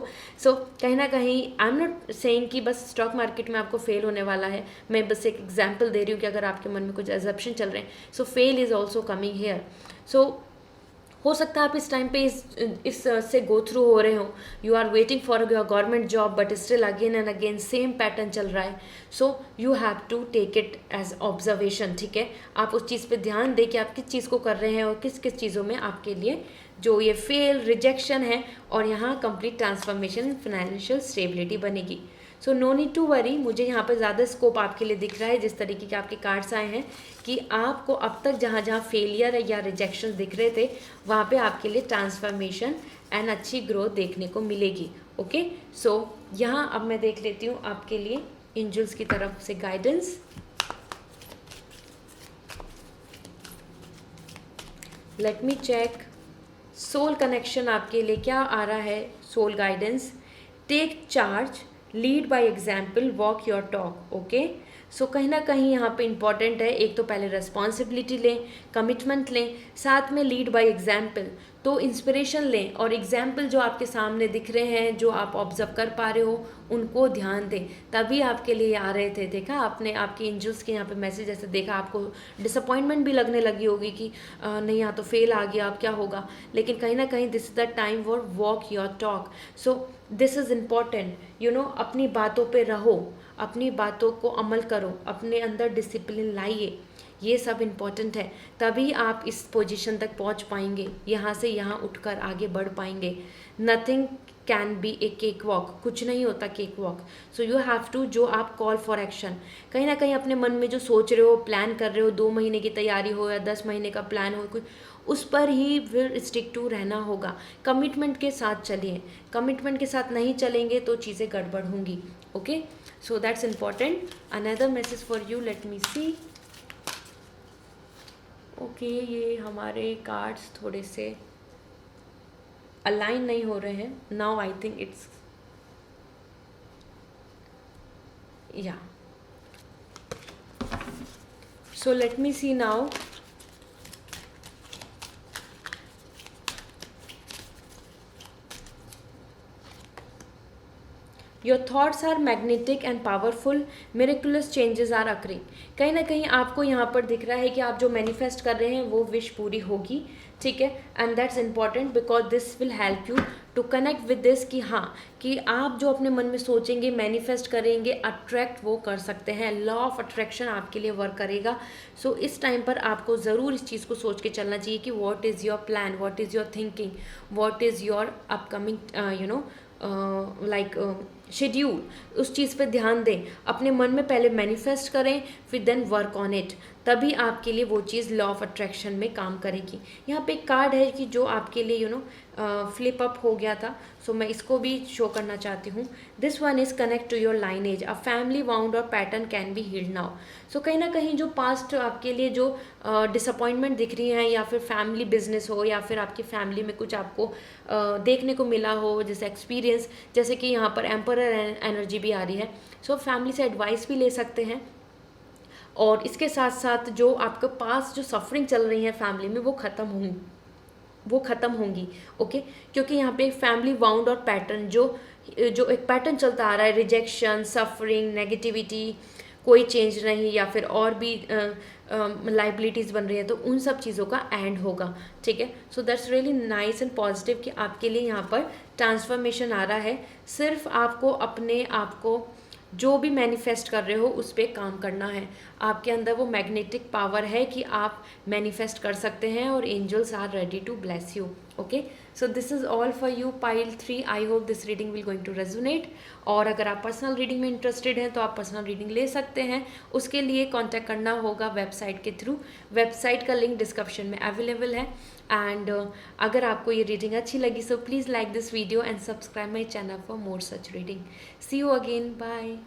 कहीं ना कहीं आई एम नॉट सेइंग कि बस स्टॉक मार्केट में आपको फेल होने वाला है, मैं बस एक एग्जांपल दे रही हूँ कि अगर आपके मन में कुछ एजप्शन चल रहे हैं, so fail is also coming here. So हो सकता है आप इस टाइम पे इस से गो थ्रू हो रहे हो, you are waiting for your government job but still again and again same pattern चल रहा है। So you have to take it as observation. ठीक है, आप उस चीज़ पे ध्यान दें कि आप किस चीज़ को कर रहे हैं और किस किस चीज़ों में आपके लिए जो ये फेल, रिजेक्शन है, और यहाँ कंप्लीट ट्रांसफॉर्मेशन, फाइनेंशियल स्टेबिलिटी बनेगी। So no need to worry, मुझे यहाँ पर ज़्यादा स्कोप आपके लिए दिख रहा है जिस तरीके के आपके कार्ड्स आए हैं कि आपको अब तक जहाँ जहाँ फेलियर या रिजेक्शन दिख रहे थे वहाँ पे आपके लिए ट्रांसफॉर्मेशन एंड अच्छी ग्रोथ देखने को मिलेगी। ओके, सो यहाँ अब मैं देख लेती हूँ आपके लिए एंजल्स की तरफ से guidance. Let me check soul connection आपके लिए क्या आ रहा है। Soul guidance, take charge, lead by example, walk your talk. Okay, so कहीं ना कहीं यहाँ पे इम्पॉर्टेंट है, एक तो पहले रिस्पॉन्सिबिलिटी लें, कमिटमेंट लें, साथ में लीड बाय एग्जाम्पल, तो इंस्पिरेशन लें और एग्जाम्पल जो आपके सामने दिख रहे हैं, जो आप ऑब्जर्व कर पा रहे हो, उनको ध्यान दें। तभी आपके लिए आ रहे थे। देखा आपने, आपके एंजल्स के यहाँ पे मैसेज ऐसे देखा, आपको डिसअपॉइंटमेंट भी लगने लगी होगी कि नहीं यहाँ तो फेल आ गया, अब क्या होगा, लेकिन कहीं ना कहीं this is the time for walk your talk. So this is important, you know, अपनी बातों पे रहो, अपनी बातों को अमल करो, अपने अंदर डिसिप्लिन लाइए, ये सब इम्पॉर्टेंट है। तभी आप इस पोजीशन तक पहुंच पाएंगे, यहाँ से यहाँ उठकर आगे बढ़ पाएंगे। Nothing can be a cake walk, कुछ नहीं होता cake walk. So you have to, जो आप कॉल फॉर एक्शन, कहीं ना कहीं अपने मन में जो सोच रहे हो, प्लान कर रहे हो, 2 महीने की तैयारी हो या 10 महीने का प्लान हो, कुछ उस पर ही फिर स्टिक टू रहना होगा। कमिटमेंट के साथ चलिए, कमिटमेंट के साथ नहीं चलेंगे तो चीज़ें गड़बड़ होंगी। Okay, so that's important. Another message for you, let me see. Okay, ये हमारे कार्ड्स थोड़े से अलाइन नहीं हो रहे हैं। नाउ आई थिंक इट्स या, so let me see now. Your thoughts are magnetic and powerful, miraculous changes are occurring. कहीं ना कहीं आपको यहाँ पर दिख रहा है कि आप जो मैनिफेस्ट कर रहे हैं वो विश पूरी होगी, ठीक है। And that's important because this will help you to connect with this, कि हाँ, कि आप जो अपने मन में सोचेंगे, मैनिफेस्ट करेंगे, अट्रैक्ट वो कर सकते हैं। लॉ ऑफ अट्रैक्शन आपके लिए वर्क करेगा। सो इस टाइम पर आपको ज़रूर इस चीज़ को सोच के चलना चाहिए कि what is your plan, what is your thinking, what is your upcoming you know like schedule. उस चीज़ पे ध्यान दें, अपने मन में पहले मैनिफेस्ट करें, फिर देन वर्क ऑन इट, तभी आपके लिए वो चीज़ लॉ ऑफ अट्रैक्शन में काम करेगी। यहाँ पे एक कार्ड है कि जो आपके लिए यू नो फ्लिप अप हो गया था, सो मैं इसको भी शो करना चाहती हूँ। This one is connect to your lineage, a family wound और pattern can be healed now. So कहीं ना कहीं जो पास्ट आपके लिए जो डिसअपॉइंटमेंट दिख रही हैं, या फिर फैमिली बिजनेस हो, या फिर आपकी फैमिली में कुछ आपको देखने को मिला हो जैसे एक्सपीरियंस, जैसे कि यहाँ पर एम्परर एनर्जी भी आ रही है। सो फैमिली से एडवाइस भी ले सकते हैं, और इसके साथ साथ जो आपके पास जो सफरिंग चल रही है फैमिली में, वो ख़त्म होंगी। ओके, क्योंकि यहाँ पे फैमिली वाउंड और पैटर्न, जो एक पैटर्न चलता आ रहा है, रिजेक्शन, सफरिंग, नेगेटिविटी, कोई चेंज नहीं, या फिर और भी लाइबिलिटीज़ बन रही है, तो उन सब चीज़ों का एंड होगा, ठीक है। सो that's really nice and positive कि आपके लिए यहाँ पर ट्रांसफॉर्मेशन आ रहा है। सिर्फ आपको अपने आप को जो भी मैनिफेस्ट कर रहे हो उस पर काम करना है। आपके अंदर वो मैग्नेटिक पावर है कि आप मैनिफेस्ट कर सकते हैं, और angels are ready to bless you. Okay, so this is all for you pile 3। I hope this reading will going to resonate. और अगर आप पर्सनल रीडिंग में इंटरेस्टेड हैं तो आप पर्सनल रीडिंग ले सकते हैं। उसके लिए कॉन्टैक्ट करना होगा वेबसाइट के थ्रू। वेबसाइट का लिंक डिस्क्रिप्शन में अवेलेबल है। एंड अगर आपको ये रीडिंग अच्छी लगी, so please like this video and subscribe my channel for more such reading. See you again, bye.